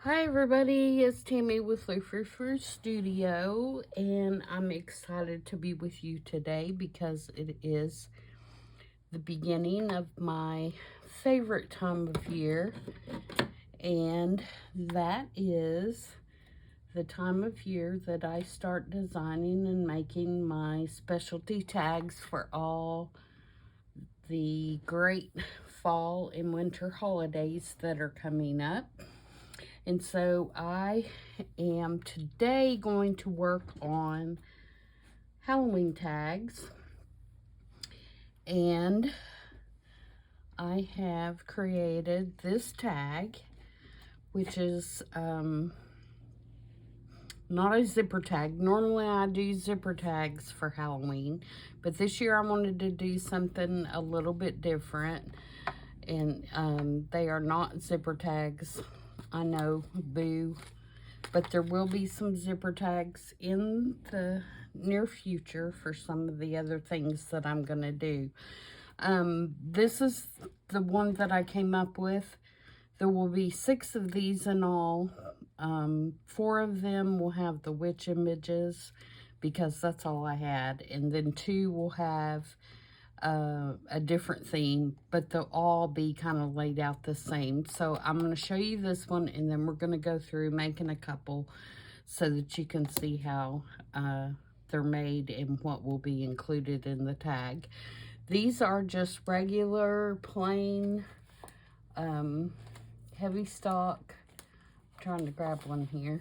Hi everybody, it's Tammy with Frou-frou Studio, and I'm excited to be with you today because it is the beginning of my favorite time of year, and that is the time of year that I start designing and making my specialty tags for all the great fall and winter holidays that are coming up. And so I am today going to work on Halloween tags, and I have created this tag, which is not a zipper tag. Normally I do zipper tags for Halloween, but this year I wanted to do something a little bit different, and they are not zipper tags. I know, boo. But there will be some zipper tags in the near future for some of the other things that I'm going to do. This is the one that I came up with. There will be 6 of these in all. 4 of them will have the witch images because that's all I had. And then 2 will have a different theme, but they'll all be kind of laid out the same. So I'm going to show you this one, and then we're going to go through making a couple so that you can see how they're made and what will be included in the tag. These are just regular plain heavy stock. I'm trying to grab one here.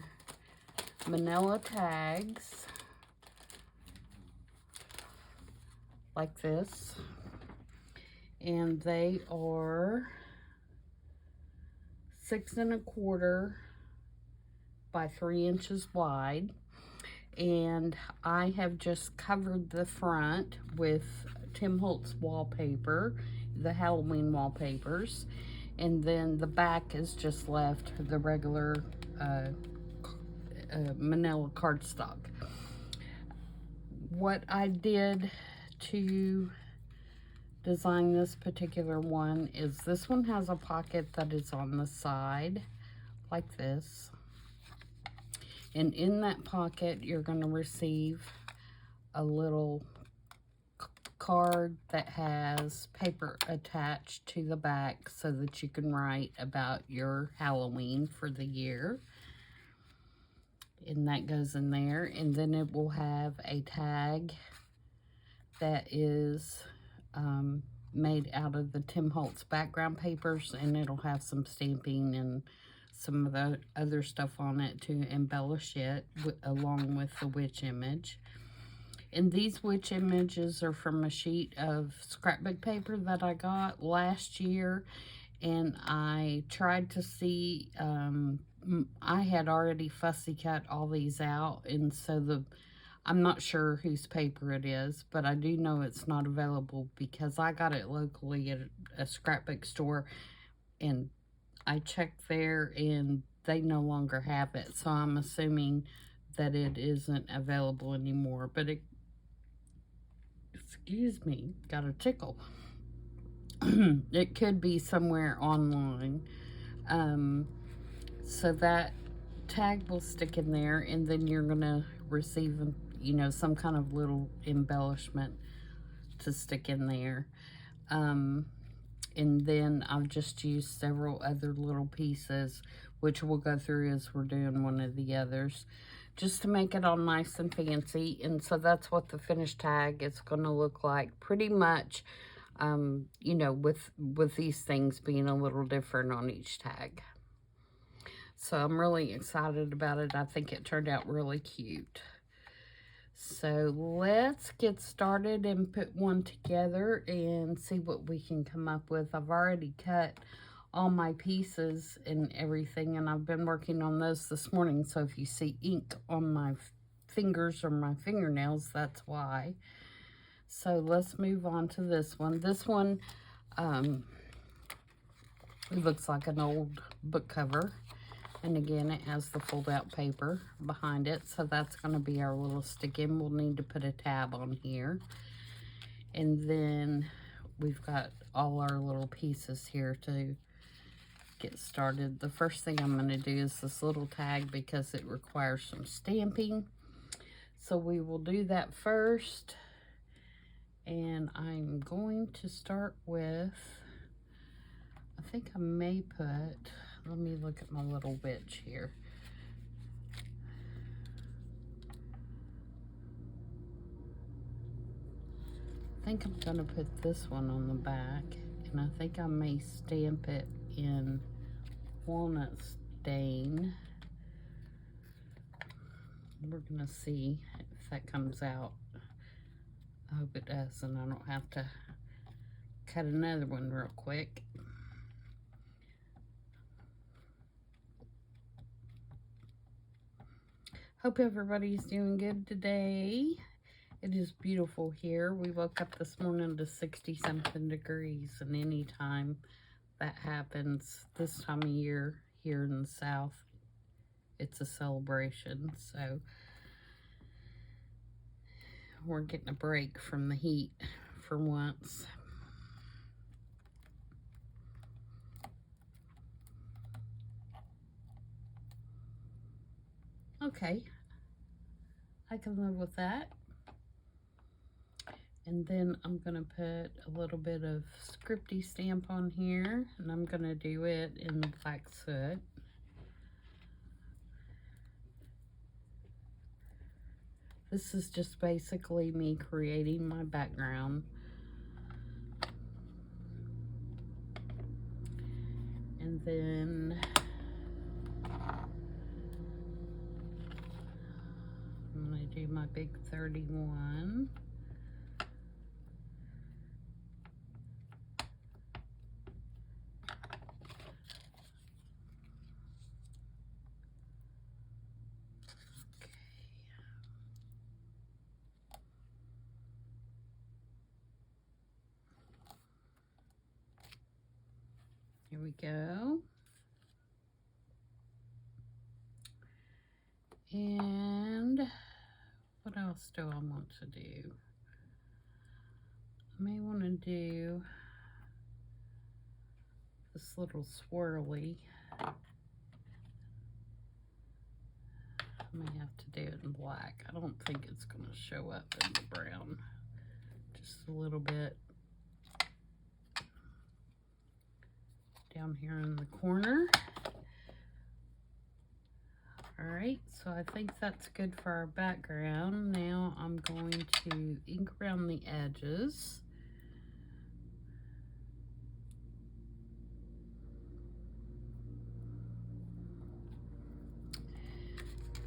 Manila tags like this, and they are 6 1/4 by 3 inches wide, and I have just covered the front with Tim Holtz wallpaper, the Halloween wallpapers, and then the back is just left the regular manila cardstock. What I did to design this particular one is this one has a pocket that is on the side like this, and in that pocket you're going to receive a little card that has paper attached to the back so that you can write about your Halloween for the year, and that goes in there. And then it will have a tag that is made out of the Tim Holtz background papers, and it'll have some stamping and some of the other stuff on it to embellish it along with the witch image. And these witch images are from a sheet of scrapbook paper that I got last year, and I tried to see, I had already fussy cut all these out, and so I'm not sure whose paper it is, but I do know it's not available because I got it locally at a scrapbook store, and I checked there and they no longer have it. So I'm assuming that it isn't available anymore. But excuse me, got a tickle. It could be somewhere online. So that tag will stick in there, and then you're going to receive, some kind of little embellishment to stick in there. And then I've just used several other little pieces, which we'll go through as we're doing one of the others, just to make it all nice and fancy. And so that's what the finished tag is going to look like, pretty much, with these things being a little different on each tag. So I'm really excited about it. I think it turned out really cute. So let's get started and put one together and see what we can come up with. I've already cut all my pieces and everything, and I've been working on those this morning. So if you see ink on my fingers or my fingernails, that's why. So let's move on to this one. This one, it looks like an old book cover. And again, it has the fold-out paper behind it, so that's going to be our little stick-in. We'll need to put a tab on here. And then we've got all our little pieces here to get started. The first thing I'm going to do is this little tag because it requires some stamping. So we will do that first. And I'm going to start with, I think I may put, let me look at my little witch here. I think I'm going to put this one on the back, and I think I may stamp it in walnut stain. We're going to see if that comes out. I hope it does, and I don't have to cut another one real quick. Hope everybody's doing good today. It is beautiful here. We woke up this morning to 60-something degrees, and anytime that happens this time of year here in the South, it's a celebration. So we're getting a break from the heat for once. Okay, I can live with that. And then I'm going to put a little bit of scripty stamp on here, and I'm going to do it in black soot. This is just basically me creating my background. And then I'm going to do my big 31. Here we go. And what else do I want to do? I may want to do this little swirly. I may have to do it in black. I don't think it's going to show up in the brown. Just a little bit down here in the corner. All right, so I think that's good for our background. Now I'm going to ink around the edges.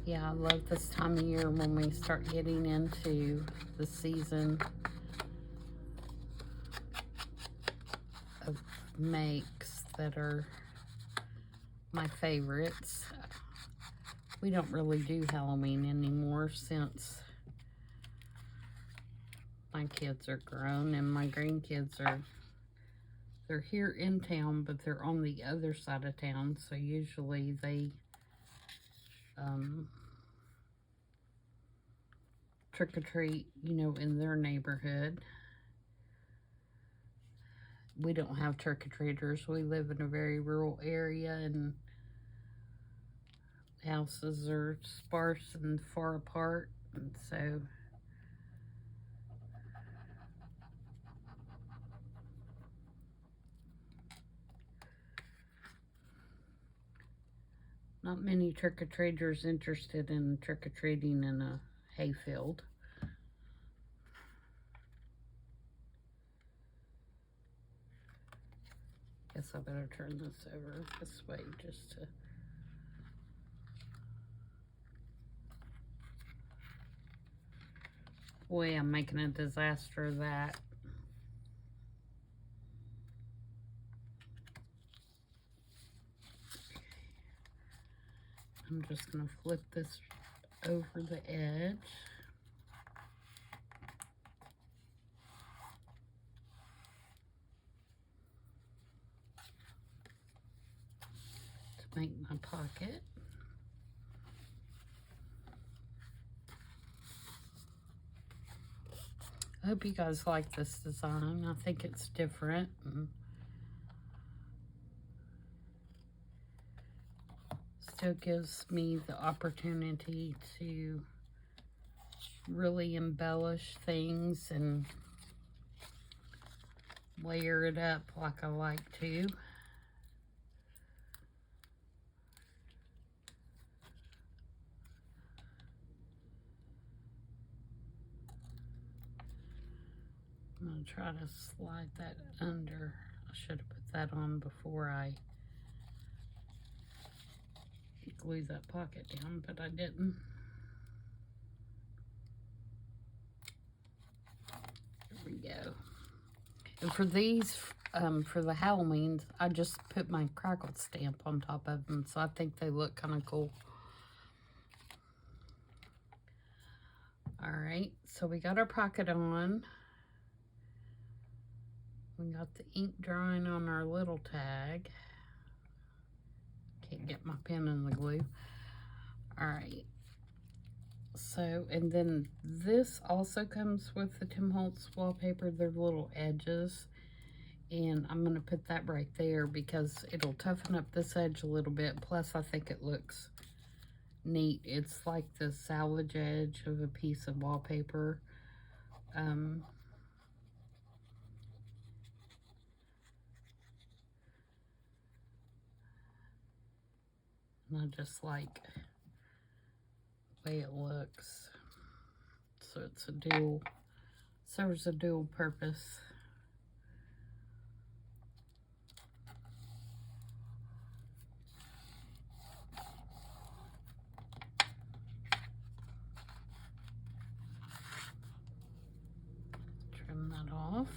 Yeah, I love this time of year when we start getting into the season of makes that are my favorites. We don't really do Halloween anymore since my kids are grown, and my grandkids they're here in town, but they're on the other side of town, so usually they trick-or-treat, you know, in their neighborhood. We don't have trick-or-treaters. We live in a very rural area, and houses are sparse and far apart, and so not many trick-or-treaters interested in trick-or-treating in a hayfield. Guess I better turn this over this way just to... Boy, I'm making a disaster of that. I'm just going to flip this over the edge. To make my pocket. I hope you guys like this design. I think it's different. still gives me the opportunity to really embellish things and layer it up like I like to. I'm going to try to slide that under. I should have put that on before I glue that pocket down, but I didn't. There we go. And for these, for the Halloweens, I just put my crackled stamp on top of them, so I think they look kind of cool. Alright, so we got our pocket on. We got the ink drying on our little tag. Can't get my pen in the glue. Alright. So, and then this also comes with the Tim Holtz wallpaper. They're little edges. And I'm going to put that right there because it'll toughen up this edge a little bit. Plus, I think it looks neat. It's like the salvage edge of a piece of wallpaper. And I just like the way it looks. So it's a dual, serves a dual purpose. Trim that off.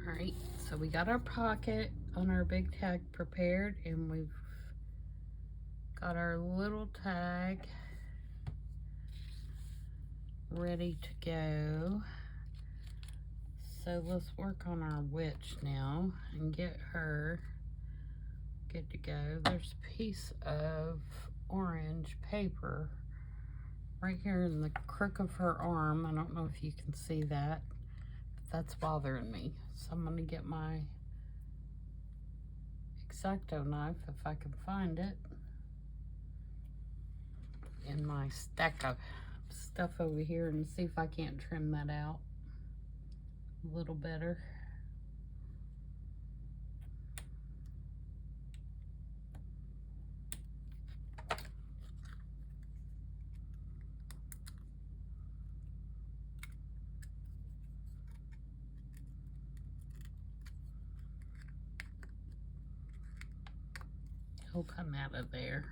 Alright, so we got our pocket on our big tag prepared, and we've got our little tag ready to go. So let's work on our witch now and get her good to go. There's a piece of orange paper right here in the crook of her arm. I don't know if you can see that, but that's bothering me. So I'm gonna get my X-Acto knife, if I can find it, in my stack of stuff over here, and see if I can't trim that out a little better. He'll come out of there.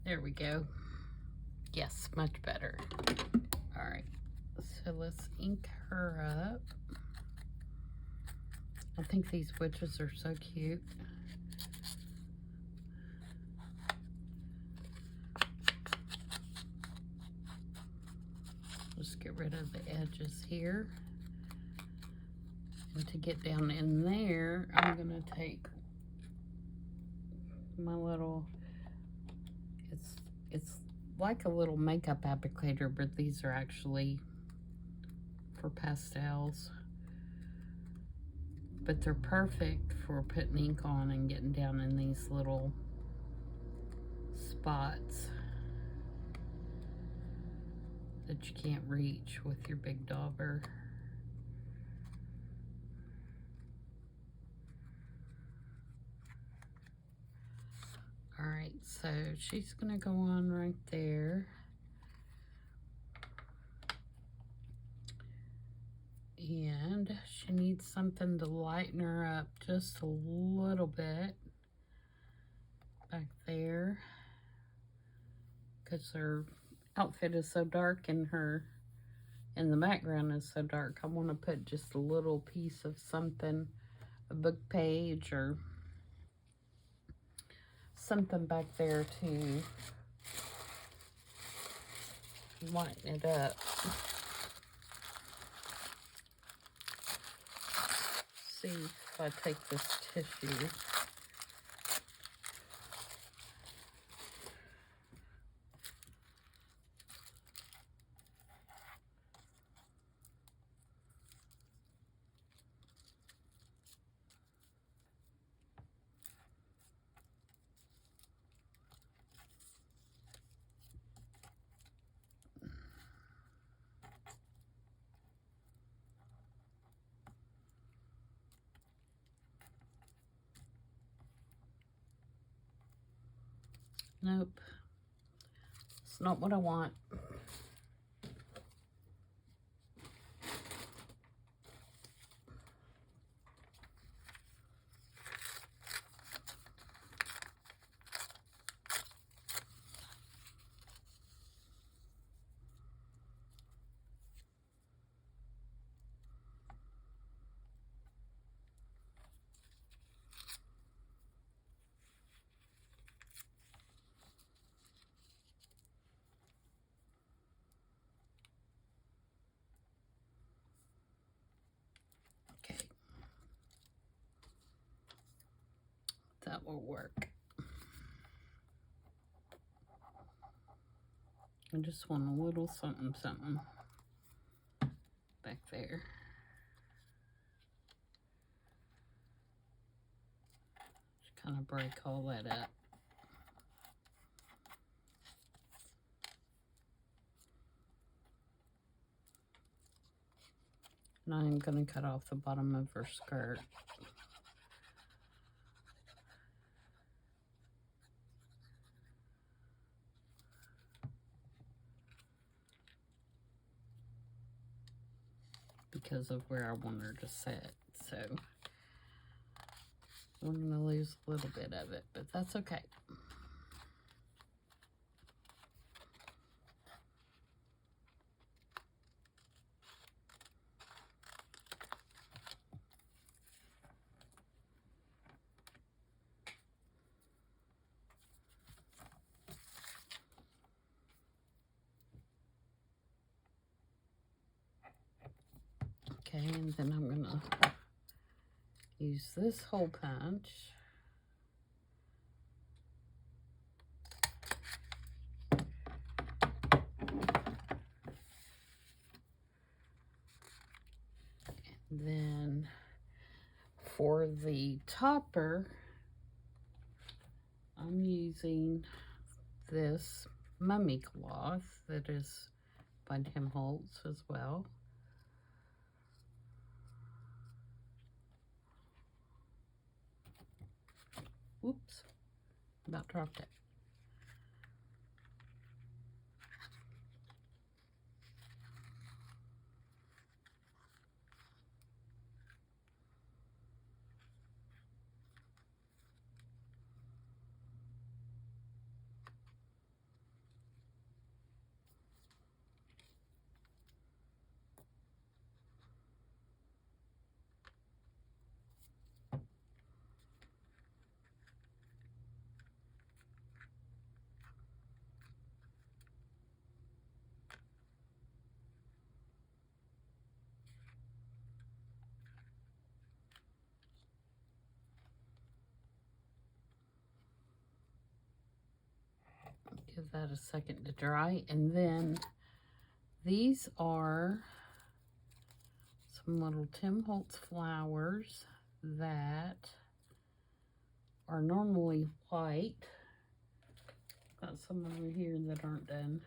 There we go. Yes, much better. All right, so let's ink her up. I think these witches are so cute. Just get rid of the edges here. And to get down in there, I'm gonna take my little, it's like a little makeup applicator, but these are actually for pastels. But they're perfect for putting ink on and getting down in these little spots that you can't reach with your big dauber. Alright, so she's gonna go on right there. And she needs something to lighten her up just a little bit back there, because her outfit is so dark and the background is so dark. I want to put just a little piece of something, a book page or something back there to lighten it up. See if I take this tissue. Nope. It's not what I want. Okay. That will work. I just want a little something something back there. Just kind of break all that up. And I'm going to cut off the bottom of her skirt. Because of where I want her to sit. So we're going to lose a little bit of it, but that's okay. Okay, and then I'm going to use this hole punch. And then for the topper, I'm using this mummy cloth that is by Tim Holtz as well. Oops, about dropped it. Give that a second to dry, and then these are some little Tim Holtz flowers that are normally white. Got some over here that aren't done.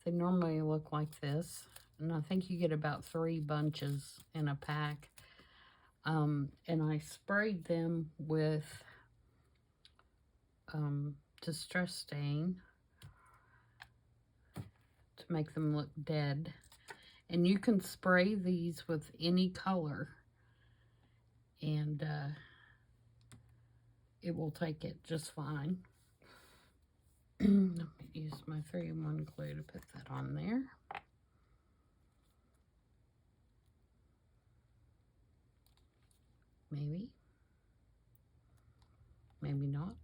They normally look like this, and I think you get about 3 bunches in a pack. And I sprayed them with Distress Stain to make them look dead. And you can spray these with any color, and it will take it just fine. Let me use my 3-in-1 glue to put that on there. Maybe. Maybe not.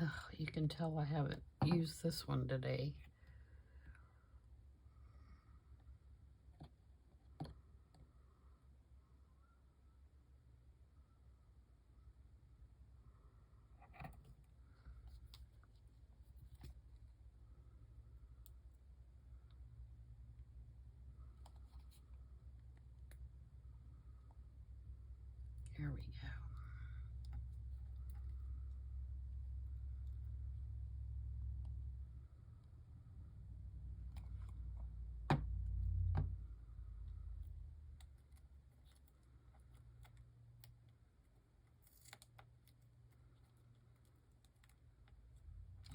Oh, you can tell I haven't used this one today. Here we go.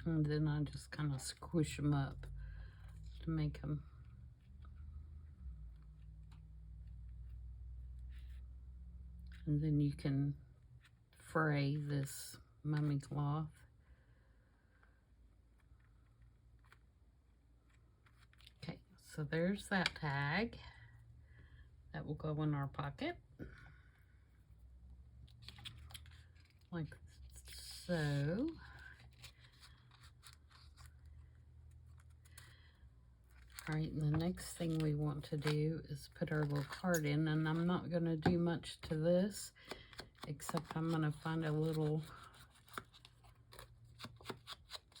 And then I just kind of squish them up to make them. And then you can fray this mummy cloth. Okay, so there's that tag. That will go in our pocket. Like so. Alright, and the next thing we want to do is put our little card in, and I'm not going to do much to this, except I'm going to find a little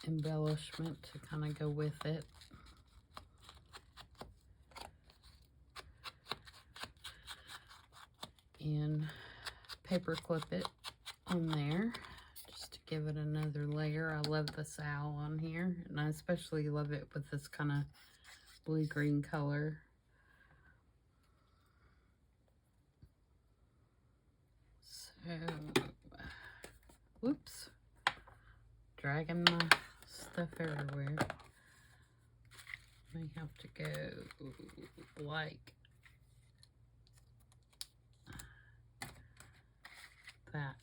embellishment to kind of go with it. And paper clip it on there just to give it another layer. I love this owl on here, and I especially love it with this kind of blue-green color. So, whoops, dragging my stuff everywhere. May have to go like that.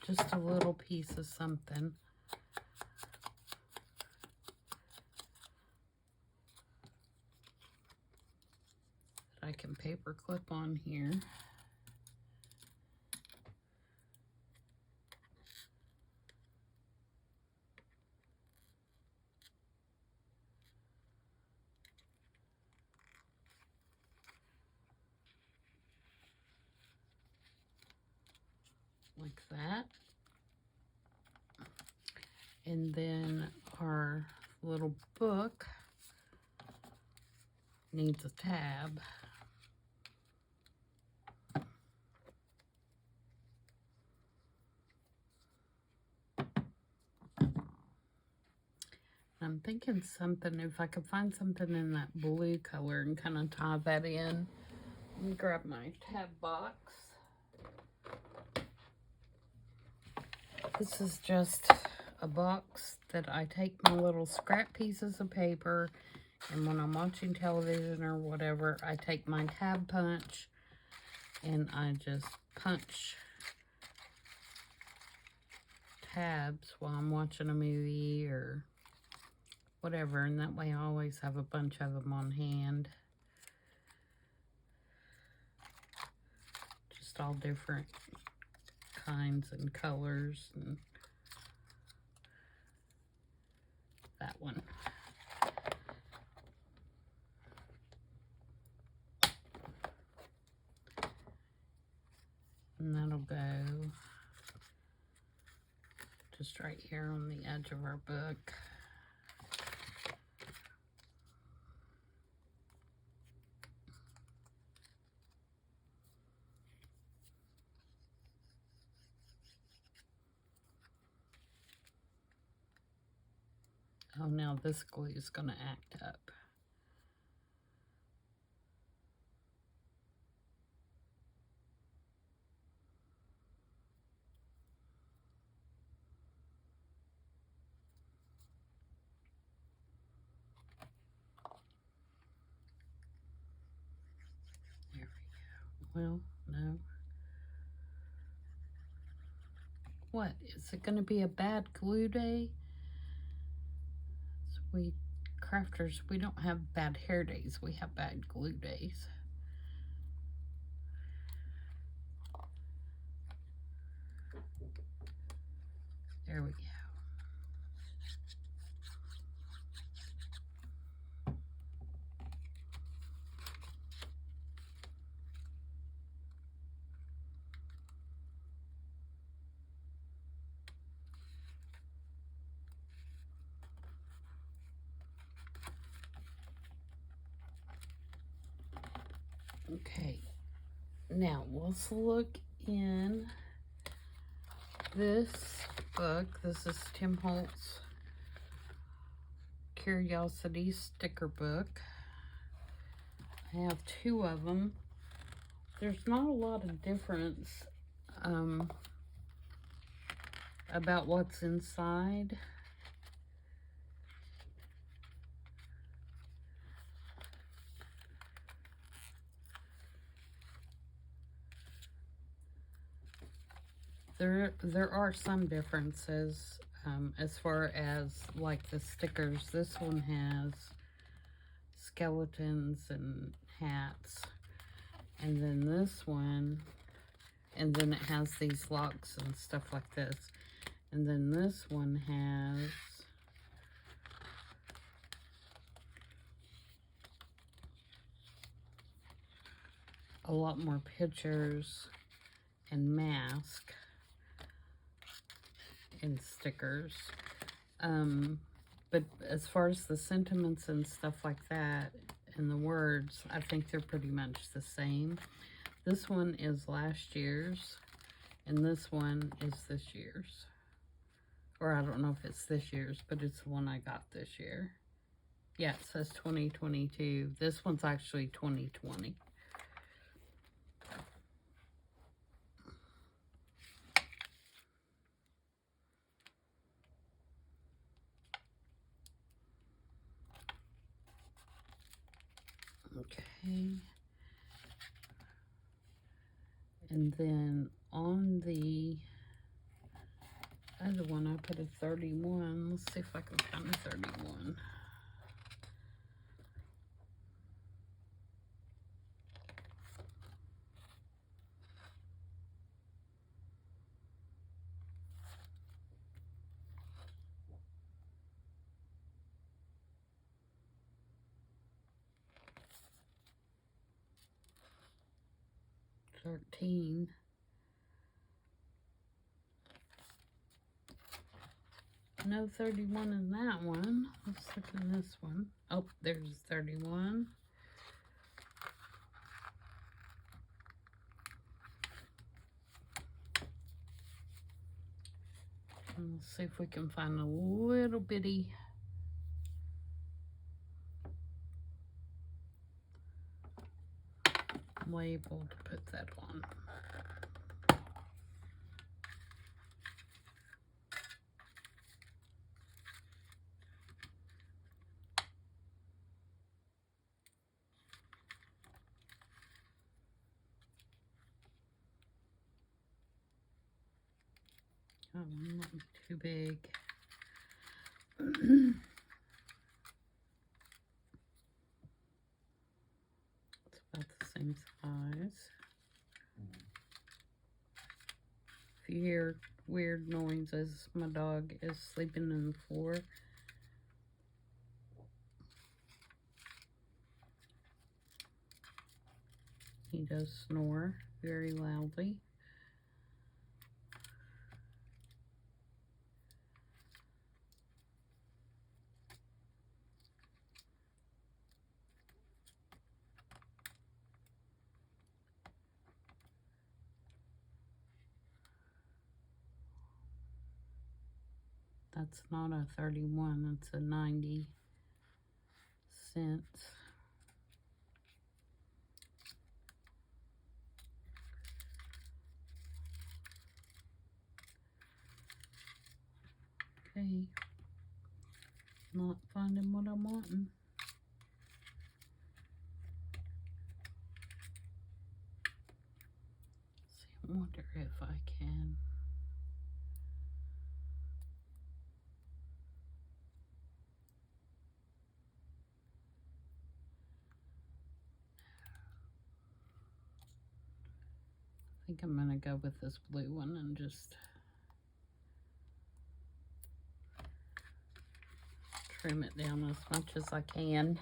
Just a little piece of something. I can paper clip on here. Like that. And then our little book needs a tab. I'm thinking something, if I could find something in that blue color and kind of tie that in. Let me grab my tab box. This is just a box that I take my little scrap pieces of paper, and when I'm watching television or whatever, I take my tab punch and I just punch tabs while I'm watching a movie or whatever, and that way I always have a bunch of them on hand. Just all different kinds and colors, and that one. And that'll go just right here on the edge of our book. Oh, now this glue is going to act up. There we go. Well, no. What? Is it going to be a bad glue day? We crafters, we don't have bad hair days, we have bad glue days. There we go. Okay, now let's look in this book. This is Tim Holtz Curiosity sticker book. I have two of them. There's not a lot of difference about what's inside. There are some differences as far as like the stickers. This one has skeletons and hats, and then this one, and then it has these locks and stuff like this, and then this one has a lot more pictures and mask and stickers. But as far as the sentiments and stuff like that and the words, I think they're pretty much the same. This one is last year's and this one is this year's. Or I don't know if it's this year's, but it's the one I got this year. Yeah, it says 2022. This one's actually 2020. Okay. And then on the other one, I put a 31. Let's see if I can find a 31. $13. No 31 in that one. Let's look in this one. Oh, there's 31. And let's see if we can find a little bitty label to put that on. Oh, not too big. It's about the same size. If you hear weird noises, my dog is sleeping on the floor. He does snore very loudly. That's not a 31, that's a 90 cents. Okay, not finding what I'm wanting. See, I wonder if I can. I think I'm gonna go with this blue one and just trim it down as much as I can.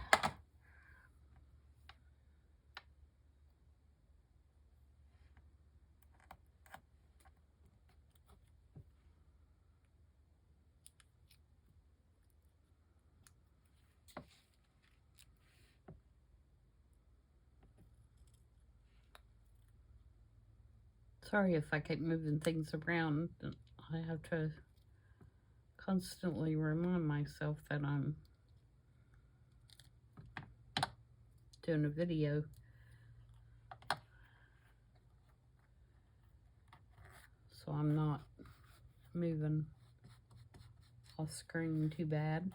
Sorry if I keep moving things around. I have to constantly remind myself that I'm doing a video. So I'm not moving off screen too bad.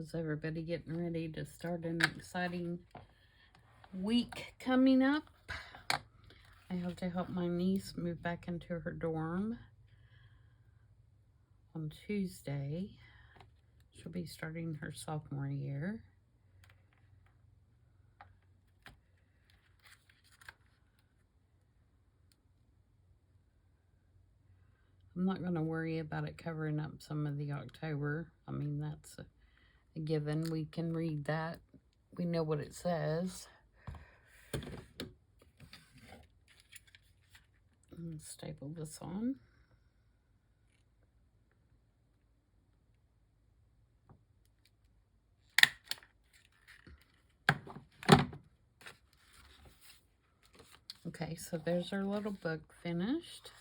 How's everybody getting ready to start an exciting week coming up? I have to help my niece move back into her dorm on Tuesday. She'll be starting her sophomore year. I'm not going to worry about it covering up some of the October. I mean, that's a given. We can read that. We know what it says. Staple this on. Okay, so there's our little book finished.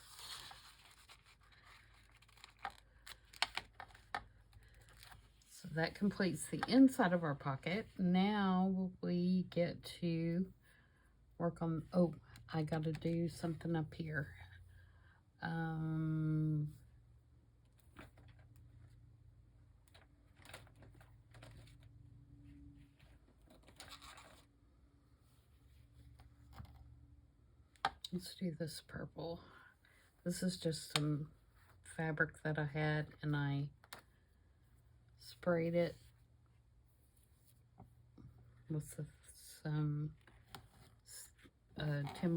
So that completes the inside of our pocket. Now we get to work on, oh, I got to do something up here. Let's do this purple. This is just some fabric that I had, and I sprayed it with some Tim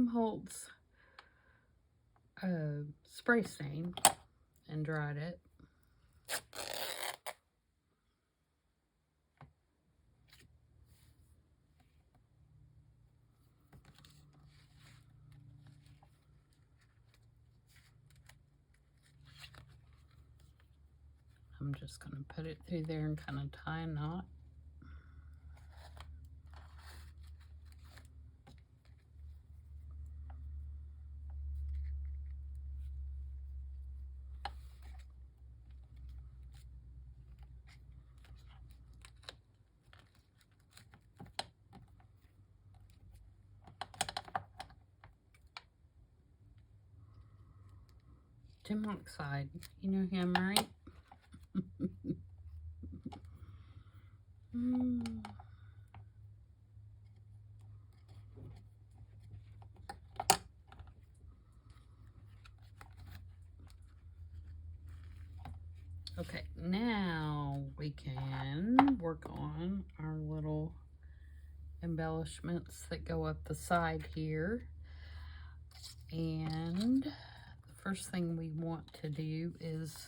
Holtz spray stain, and dried it. I'm just going to put it through there and kind of tie a knot. Tim Oxide, you know him, right? Okay, now we can work on our little embellishments that go up the side here. And the first thing we want to do is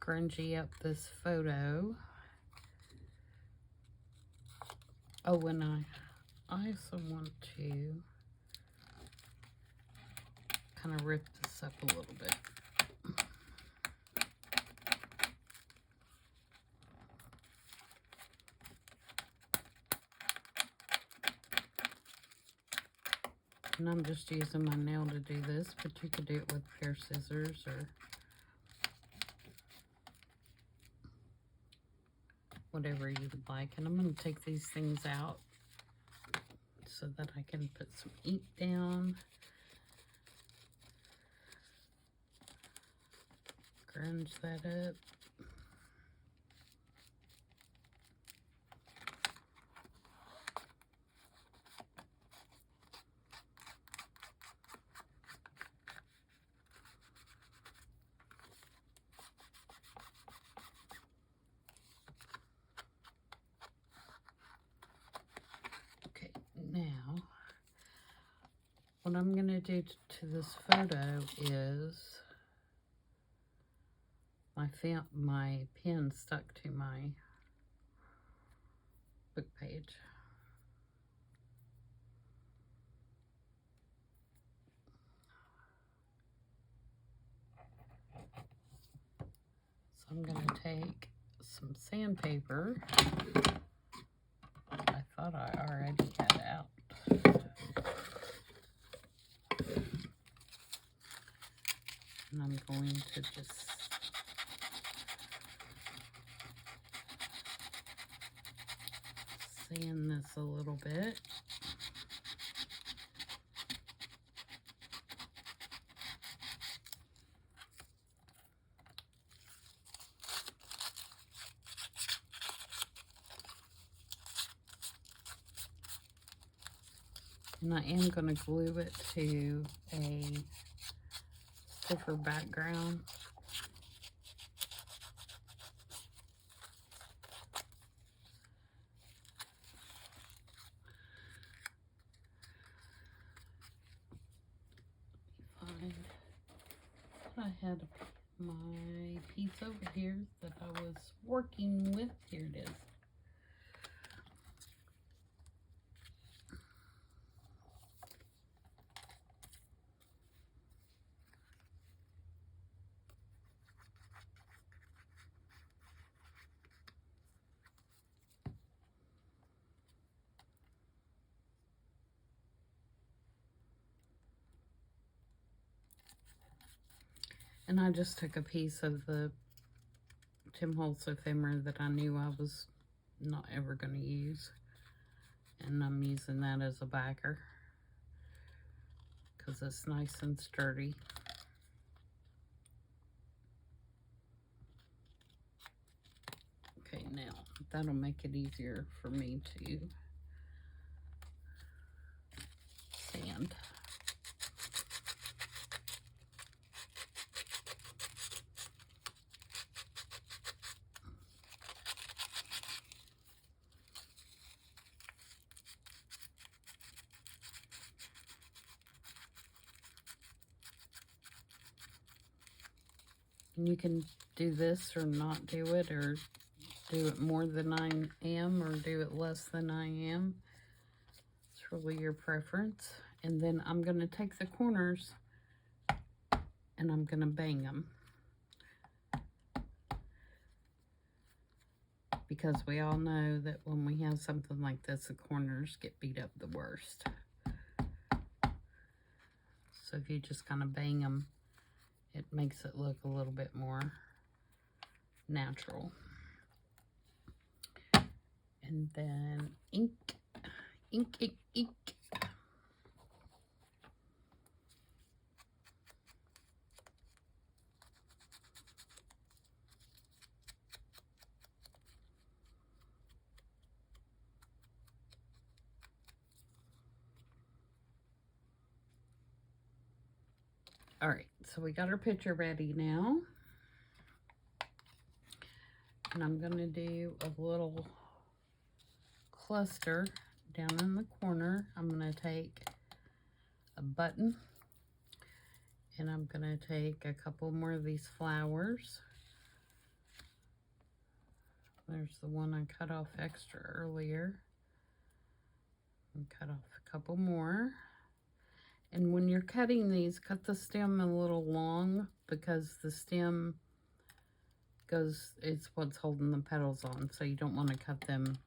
grungy up this photo. Oh, and I also want to kind of rip this up a little bit. And I'm just using my nail to do this, but you could do it with a pair of scissors or whatever you would like. And I'm going to take these things out so that I can put some ink down. Grunge that up. Now, what I'm going to do to this photo is my pen stuck to my book page. So I'm going to take some sandpaper. I thought I already had out. And I'm going to just sand this a little bit. And I am going to glue it to a stiffer background. I had my piece over here that I was working with. Here it is. And I just took a piece of the Tim Holtz ephemera that I knew I was not ever going to use. And I'm using that as a backer because it's nice and sturdy. Okay, now that'll make it easier for me to sand. And you can do this or not do it, or do it more than I am, or do it less than I am. It's really your preference. And then I'm going to take the corners and I'm going to bang them. Because we all know that when we have something like this, the corners get beat up the worst. So if you just kind of bang them, it makes it look a little bit more natural. And then ink, ink, ink, ink. All right, so we got our picture ready now. And I'm going to do a little cluster down in the corner. I'm going to take a button and I'm going to take a couple more of these flowers. There's the one I cut off extra earlier. And cut off a couple more. And when you're cutting these, cut the stem a little long because the stem it's what's holding the petals on. So you don't want to cut them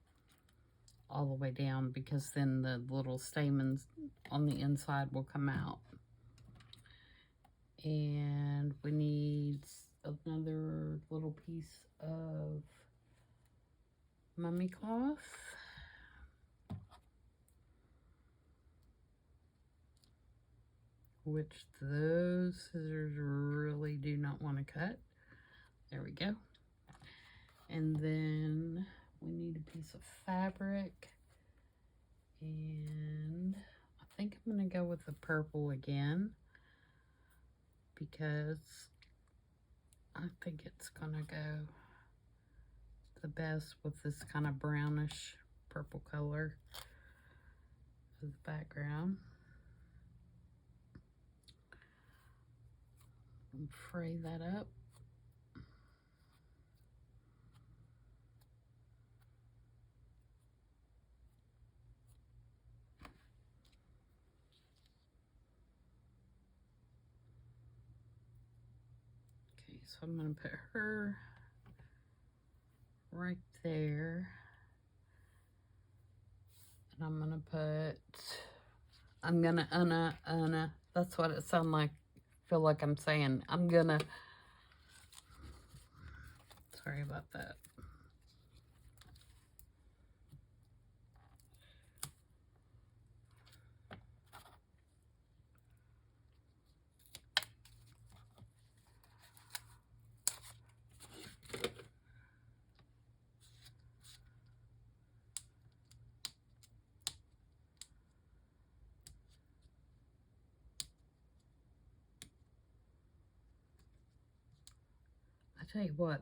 all the way down because then the little stamens on the inside will come out. And we need another little piece of mummy cloth. Which those scissors really do not want to cut. There we go. And then we need a piece of fabric. And I think I'm going to go with the purple again. Because I think it's going to go the best with this kind of brownish purple color as the background. And fray that up. Okay, so I'm going to put her right there. And I'm going to put, I'm going to, that's what it sounds like. Feel like I'm saying I'm gonna, sorry about that. tell you what,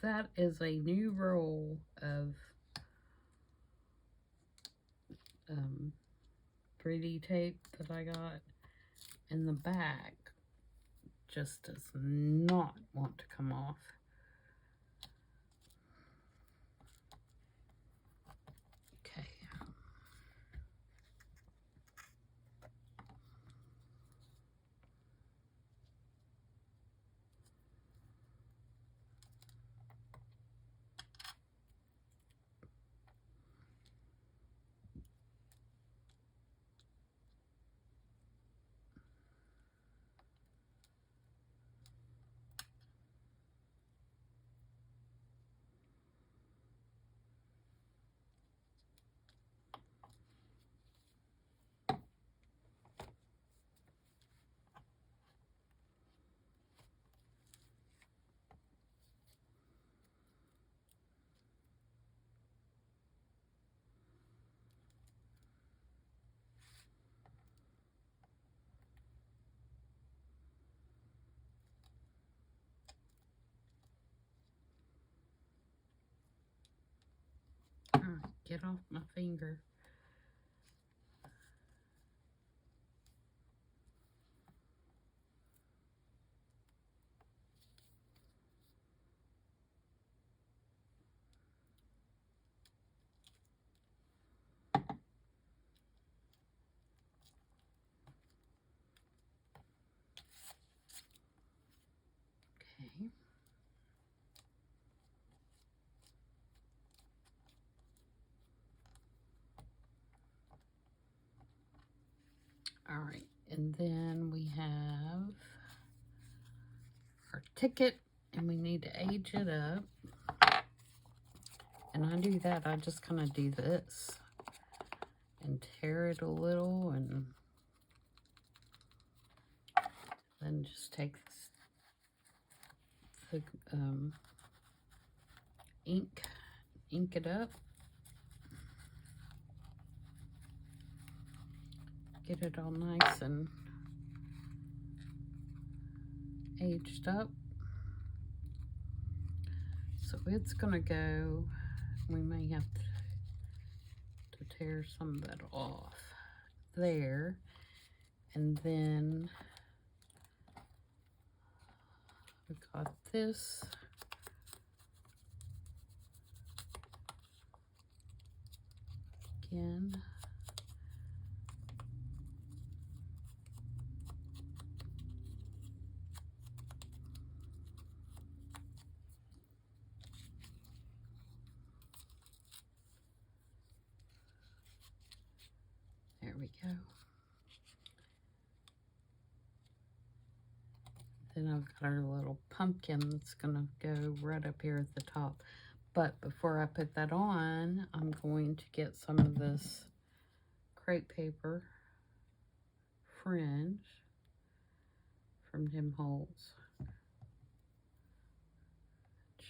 that is a new roll of 3D tape that I got, and the back just does not want to come off. Okay. Get off my finger. Okay. All right, and then we have our ticket, and we need to age it up. And I do that, I just kind of do this and tear it a little, and then just take the ink it up. Get it all nice and aged up. So it's gonna go, we may have to tear some of that off there. And then we got this. Again. There we go. Then I've got our little pumpkin that's gonna go right up here at the top. But before I put that on, I'm going to get some of this crepe paper fringe from Holtz.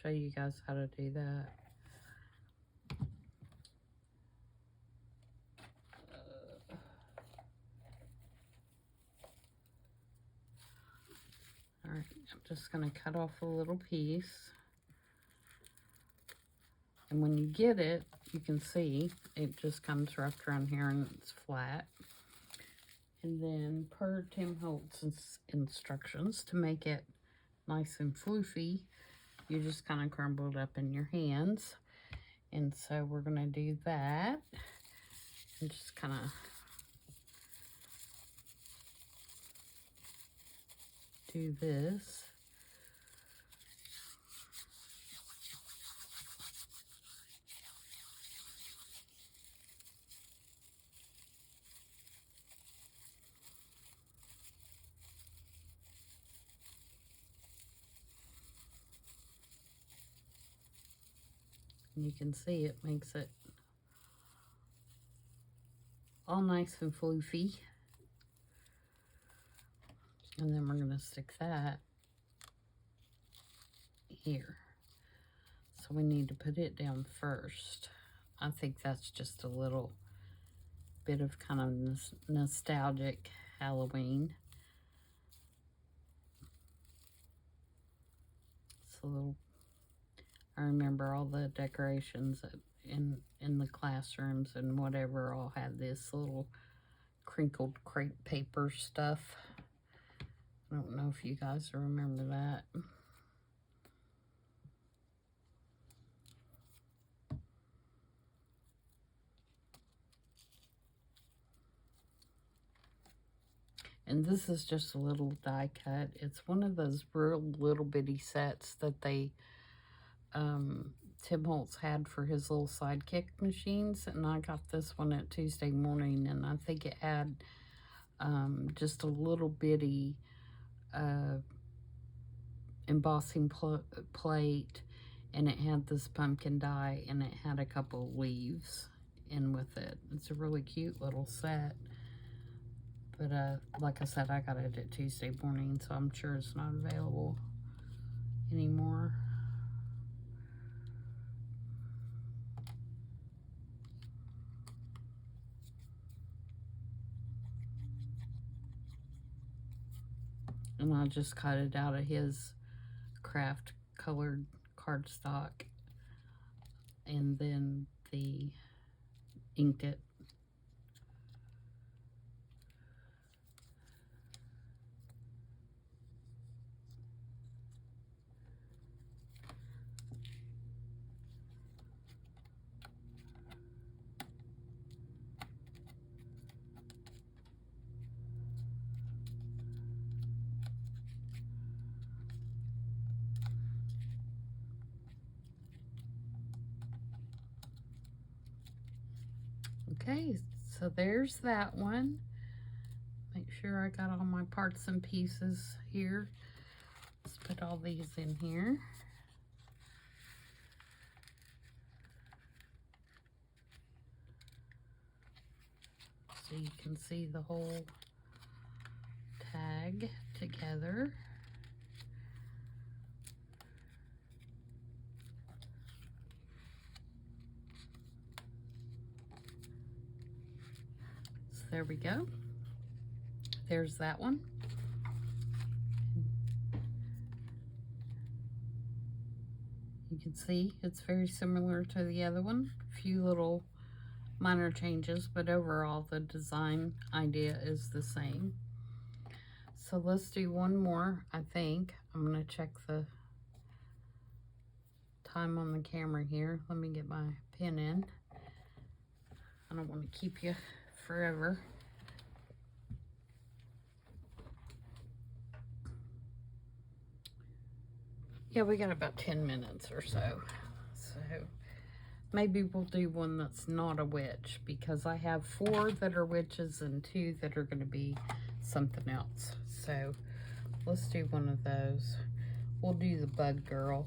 Show you guys how to do that. All right, I'm just gonna cut off a little piece. And when you get it, you can see it just comes wrapped around here and it's flat. And then per Holtz's instructions, to make it nice and floofy, you just kind of crumble it up in your hands. And so we're gonna do that. And just kind of do this. And you can see it makes it all nice and floofy. And then we're gonna stick that here. So we need to put it down first. I think that's just a little bit of kind of nostalgic Halloween. So a little, I remember all the decorations in the classrooms and whatever all had this little crinkled crepe paper stuff. I don't know if you guys remember that. And this is just a little die cut. It's one of those real little bitty sets that they, Tim Holtz had for his little sidekick machines. And I got this one at Tuesday morning, and I think it had just a little bitty embossing plate, and it had this pumpkin die, and it had a couple of leaves in with it. It's a really cute little set. But like I said, I got it at Tuesday morning, so I'm sure it's not available anymore. And I just cut it out of his craft colored cardstock, and then inked it. Okay, so there's that one. Make sure I got all my parts and pieces here. Let's put all these in here. So you can see the whole tag together. So there we go. There's that one. You can see it's very similar to the other one. A few little minor changes, but overall the design idea is the same. So let's do one more, I think. I'm gonna check the time on the camera here. Let me get my pen in. I don't want to keep you forever. Yeah, we got about 10 minutes or so. So maybe we'll do one that's not a witch, because I have 4 that are witches and 2 that are going to be something else. So let's do one of those. We'll do the bug girl.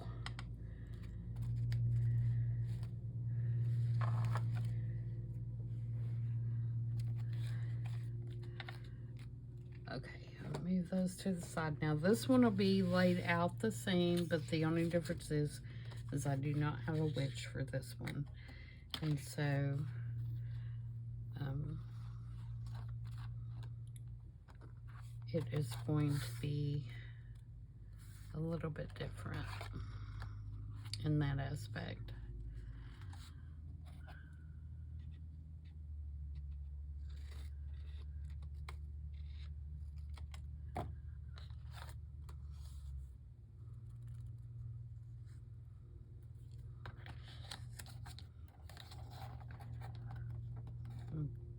Okay, I'll move those to the side. Now this one will be laid out the same, but the only difference is I do not have a witch for this one. And so it is going to be a little bit different in that aspect.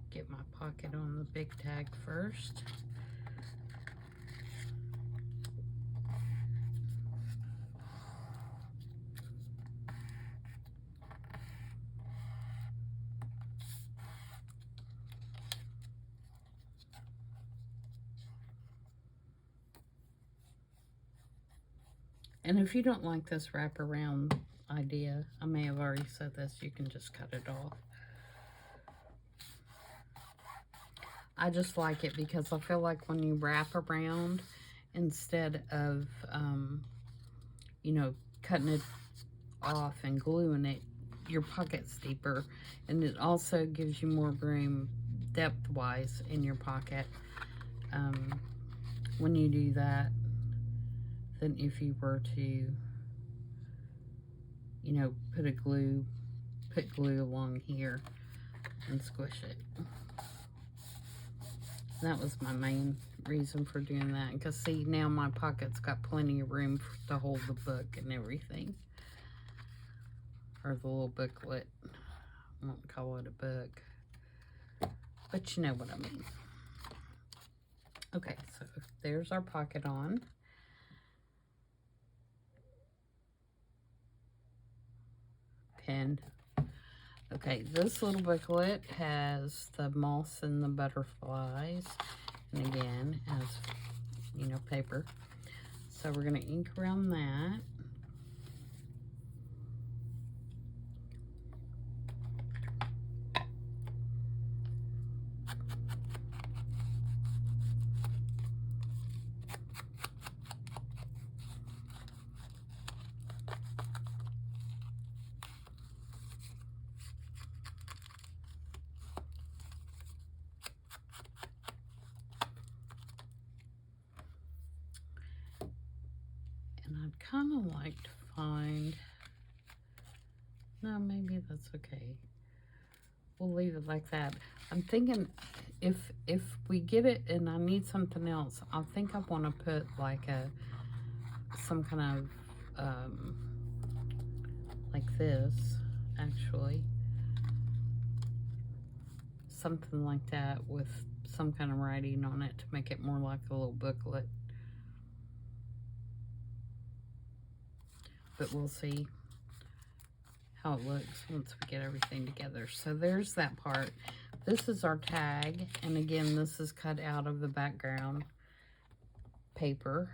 Get my pocket on the big tag first. And if you don't like this wraparound idea, I may have already said this, you can just cut it off. I just like it because I feel like when you wrap around, instead of, you know, cutting it off and gluing it, your pocket's deeper. And it also gives you more room depth-wise in your pocket when you do that than if you were to you know, put glue along here and squish it. That was my main reason for doing that, because see, now my pocket's got plenty of room to hold the book and everything, or the little booklet. I won't call it a book, but you know what I mean. Okay, so there's our pocket on. Pen. Okay, this little booklet has the moths and the butterflies, and again has, you know, paper. So we're going to ink around that. I'd kind of like to find, no, maybe that's okay. We'll leave it like that. I'm thinking if we get it and I need something else, I think I want to put like some kind of, like this, actually. Something like that with some kind of writing on it to make it more like a little booklet. But we'll see how it looks once we get everything together. So there's that part. This is our tag, and again, this is cut out of the background paper,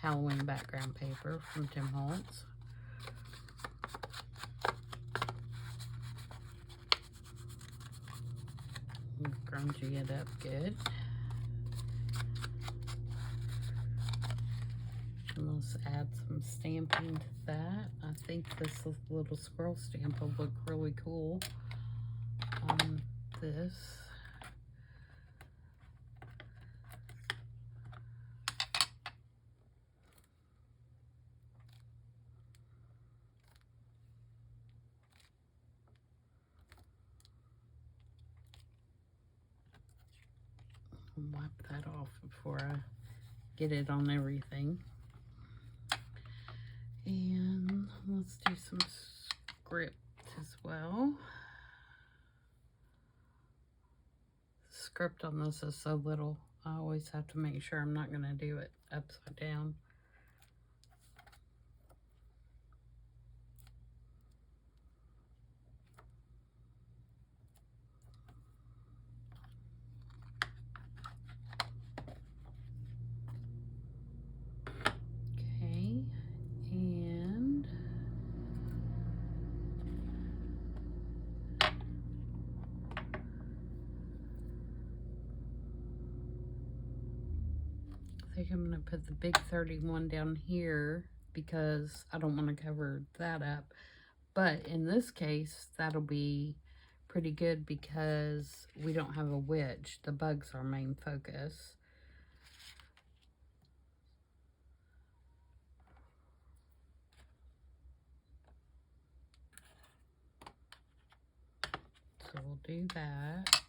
Halloween background paper from Tim Holtz. Grungy it up good. And let's add some stamping to that. I think this little squirrel stamp will look really cool on this. I'll wipe that off before I get it on everything. And let's do some script as well. The script on this is so little, I always have to make sure I'm not going to do it upside down. I think I'm going to put the big 31 down here because I don't want to cover that up. But in this case, that'll be pretty good because we don't have a witch. The bug's our main focus. So we'll do that.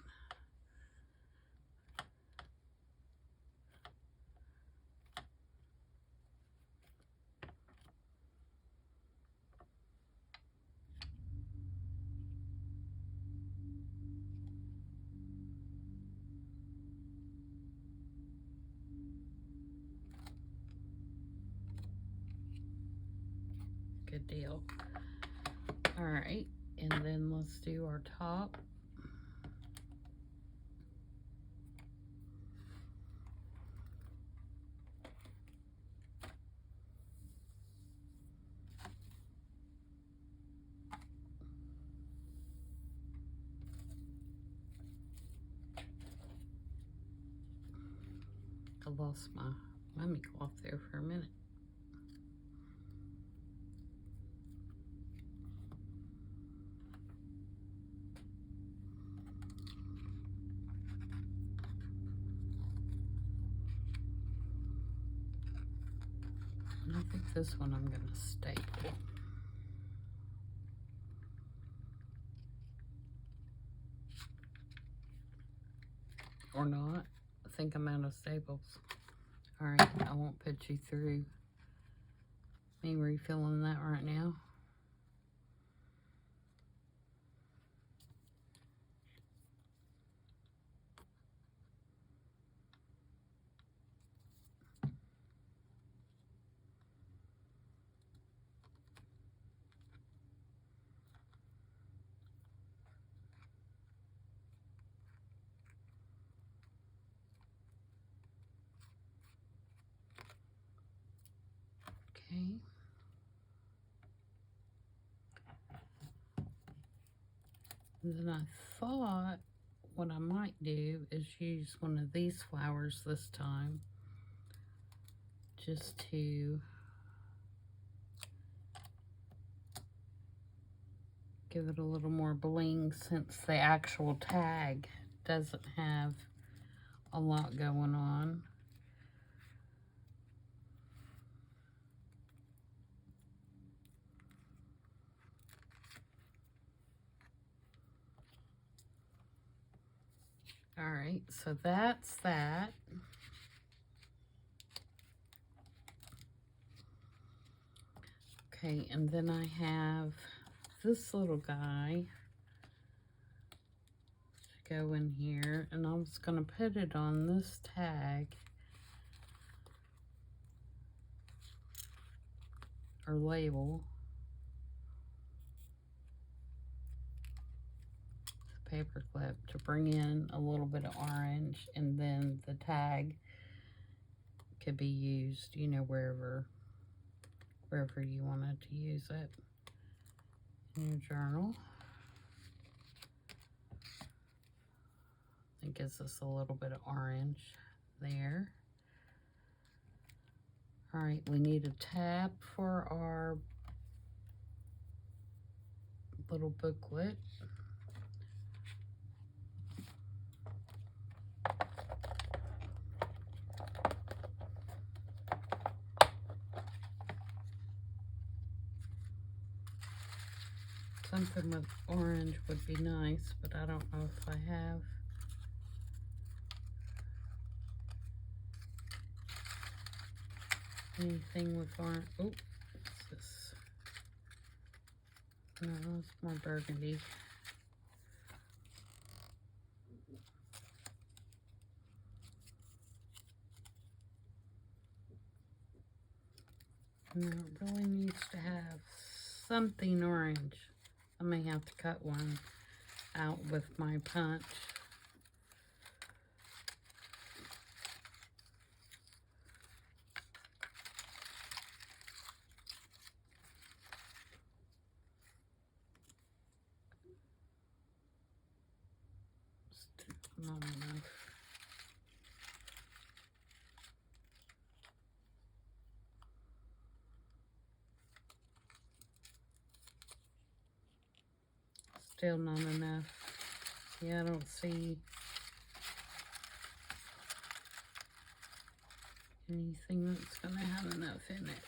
Good deal. All right, and then let's do our top. I lost my mummy cloth there for a minute. And I think this one I'm going to staple. or not. I think I'm out of staples. Alright, I won't put you through me refilling that right now. Okay. And then I thought what I might do is use one of these flowers this time, just to give it a little more bling, since the actual tag doesn't have a lot going on. Alright, so that's that. Okay, and then I have this little guy to go in here, and I'm just going to put it on this tag, or label. Paper clip to bring in a little bit of orange, and then the tag could be used, you know, wherever you wanted to use it in your journal. It gives us a little bit of orange there. All right, we need a tab for our little booklet. Something with orange would be nice, but I don't know if I have. Anything with orange. Oh, what's this? No, it's more burgundy. No, it really needs to have something orange. I may have to cut one out with my punch. Not enough. Still not enough. Yeah, I don't see anything that's gonna have enough in it.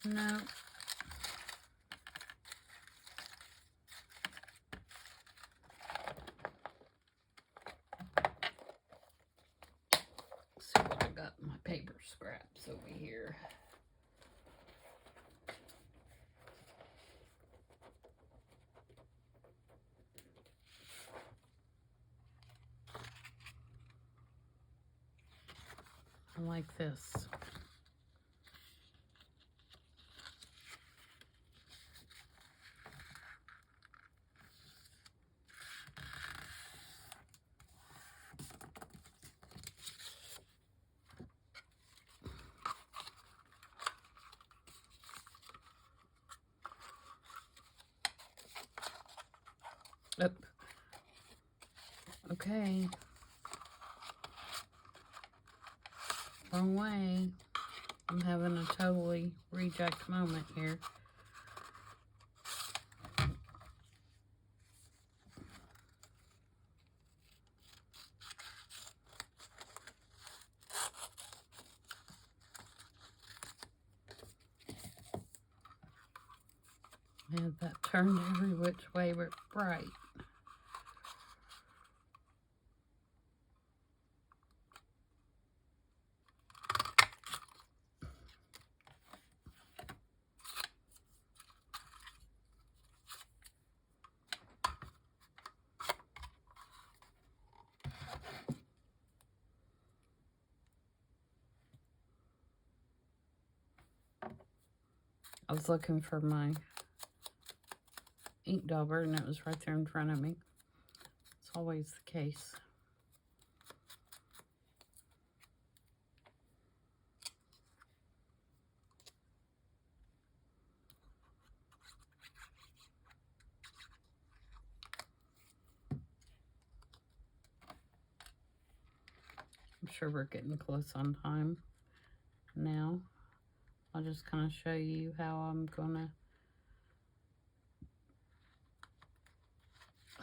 No. Let's see what I got in my paper scraps over here. I like this. Oh. Okay. wrong way. I'm having a totally reject moment here. I had that turned every which way but right. I was looking for my ink dauber and it was right there in front of me. It's always the case. I'm sure we're getting close on time now. I'll just kind of show you how I'm gonna.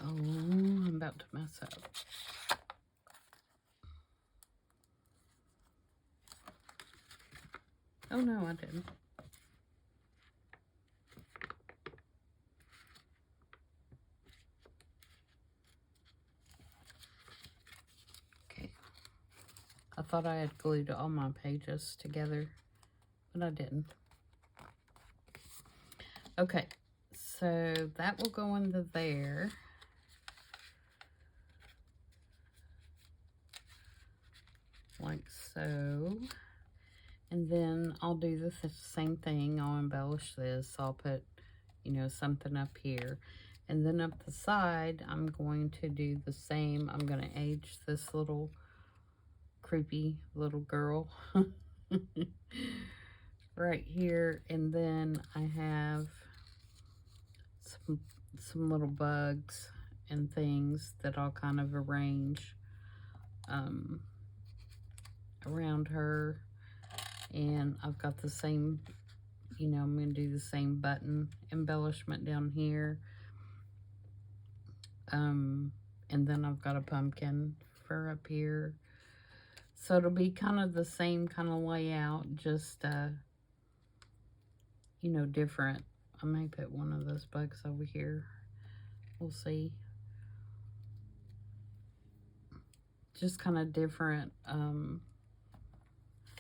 Oh, I'm about to mess up. Oh no, I didn't. Okay. I thought I had glued all my pages together, but I didn't. Okay, so that will go into there. Like so. And then I'll do the same thing. I'll embellish this. I'll put, you know, something up here. And then up the side, I'm going to do the same. I'm going to age this little creepy little girl right here. And then I have some little bugs and things that I'll kind of arrange around her. And I've got the same, you know, I'm going to do the same button embellishment down here. And then I've got a pumpkin for up here. So it'll be kind of the same kind of layout, just, you know, different. I may put one of those bugs over here. We'll see. Just kind of different,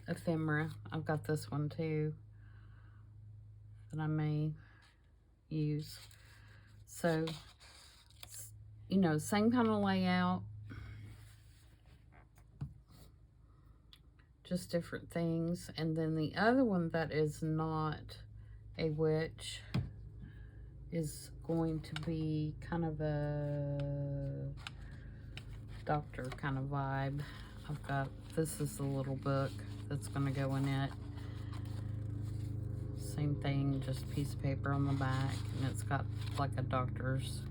ephemera. I've got this one too that I may use. So, you know, same kind of layout, just different things. And then the other one that is not a witch is going to be kind of a doctor kind of vibe. I've got, this is a little book that's going to go in it. Same thing, just a piece of paper on the back, and it's got like a doctor's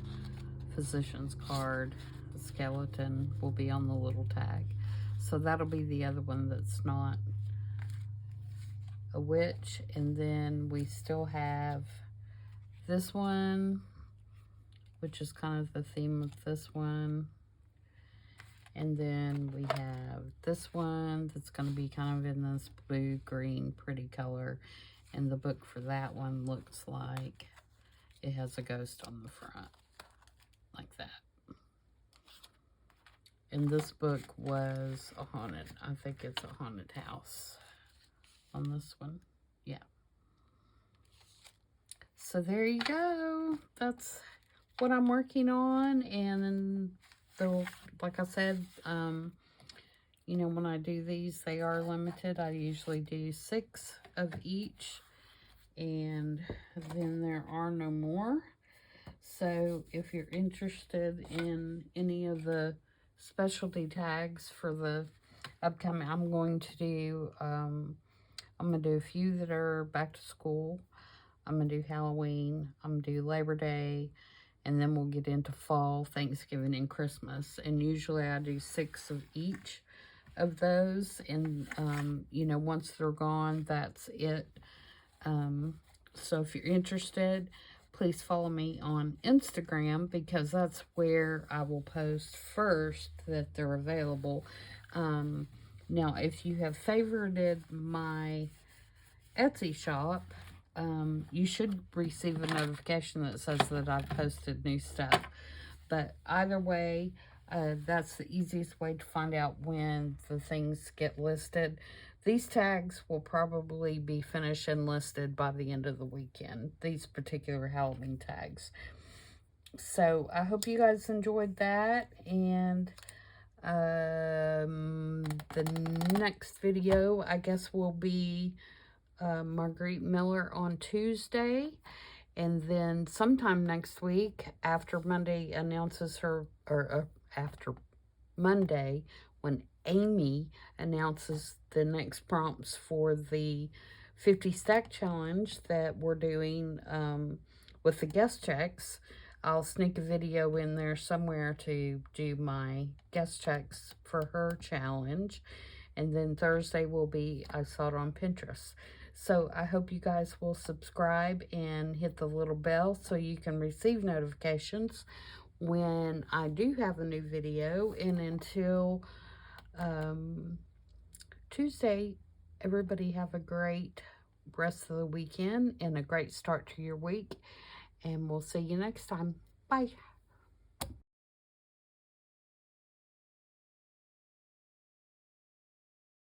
physician's card. The skeleton will be on the little tag. So that'll be the other one that's not a witch. And then we still have this one, which is kind of the theme of this one. And then we have this one that's going to be kind of in this blue green pretty color. And the book for that one looks like it has a ghost on the front, like that. And this book was a haunted, I think it's a haunted house on this one. Yeah. So there you go. That's what I'm working on. And then they'll, like I said, you know, when I do these, they are limited. I usually do 6 of each, and then there are no more. So if you're interested in any of the specialty tags for the upcoming, I'm going to do a few that are back to school. I'm gonna do Halloween, I'm gonna do Labor Day, and then we'll get into fall, Thanksgiving, and Christmas. And usually I do 6 of each of those, and you know, once they're gone, that's it. So if you're interested, please follow me on Instagram, because that's where I will post first that they're available. Now, if you have favorited my Etsy shop, you should receive a notification that says that I've posted new stuff. But either way, that's the easiest way to find out when the things get listed. These tags will probably be finished and listed by the end of the weekend, these particular Halloween tags. So I hope you guys enjoyed that, and the next video, I guess, will be Marguerite Miller on Tuesday. And then sometime next week, after Monday announces her, or after Monday, when Amy announces the next prompts for the 50 stack challenge that we're doing with the guest checks, I'll sneak a video in there somewhere to do my guest checks for her challenge. And then Thursday will be I Saw It on Pinterest. So I hope you guys will subscribe and hit the little bell so you can receive notifications when I do have a new video. And until Tuesday, everybody have a great rest of the weekend and a great start to your week. And we'll see you next time. Bye.